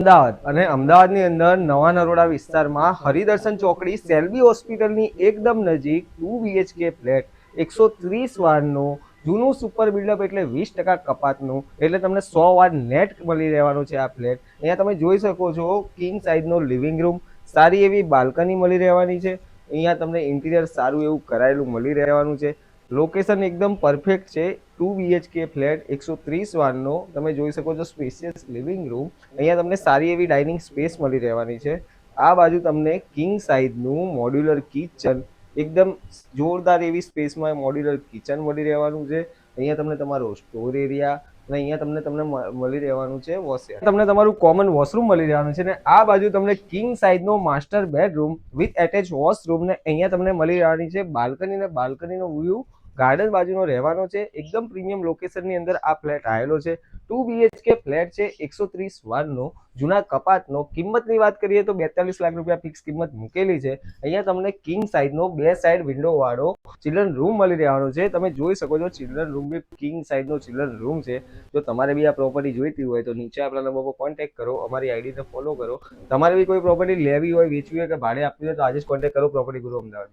અમદાવાદ અને અમદાવાદની અંદર નવા નરોડા વિસ્તારમાં હરિદર્શન ચોકડી સેલ્બી હોસ્પિટલની એકદમ નજીક 2 BHK ફ્લેટ 130 વારનો જૂનું સુપર બિલ્ડઅપ એટલે 20% કપાતનું એટલે તમને 100 વાર નેટ મળી રહેવાનું છે. આ ફ્લેટ અહીંયા તમે જોઈ શકો છો કિંગ સાઇઝનો લિવિંગ રૂમ, સારી એવી બાલ્કની મળી રહેવાની છે. અહીંયા તમને ઇન્ટિરિયર સારું એવું કરાયેલું મળી રહેવાનું છે. લોકેશન એકદમ પરફેક્ટ છે. 2 BHK ફ્લેટ 130 વારનો તમે જોઈ શકો છો સ્પેશિયસ લિવિંગ રૂમ. અહીંયા તમને સારી એવી ડાઇનિંગ સ્પેસ મળી રહેવાની છે. આ બાજુ તમને કિંગ સાઇઝનું મોડ્યુલર કિચન એકદમ જોરદાર એવી સ્પેસમાં મોડ્યુલર કિચન મળી રહેવાનું છે. અહીંયા તમને તમારો સ્ટોર એરિયા અને અહીંયા તમને મળી રહેવાનું છે વોશરૂમ. તમને તમારું કોમન વોશરૂમ મળી રહેવાનું છે. ને આ બાજુ તમને કિંગ સાઇઝનો master bedroom with attach washroom ને અહીંયા તમને મળી રહેવાની છે બાલ્કની. ને બાલ્કનીનો વ્યૂ ગાર્ડન બાજુનો રહેવાનો છે. એકદમ પ્રીમિયમ લોકેશનની અંદર આ ફ્લેટ આવેલો છે. 2 BHK ફ્લેટ છે 130 વારનો જૂના કપાતનો. કિંમતની વાત કરીએ તો 42 લાખ રૂપિયા ફિક્સ કિંમત મૂકેલી છે. અહીંયા તમને કિંગ સાઇઝનો 2 સાઇડ વિન્ડો વાળો ચિલ્ડ્રન રૂમ મળી રહેવાનો છે. તમે જોઈ શકો છો ચિલ્ડ્રન રૂમ બી કિંગ સાઇઝનો ચિલ્ડ્રન રૂમ છે. જો તમારે બી આ પ્રોપર્ટી જોઈતી હોય તો નીચે આપણા નંબર પર કોન્ટેક્ટ કરો, અમારી આઈડીને ફોલો કરો. તમારે બી કોઈ પ્રોપર્ટી લેવી હોય, વેચવી હોય કે ભાડે આપવી હોય તો આજે જ કોન્ટેક્ટ કરો પ્રોપર્ટી ગુરુ અમદાવાદ.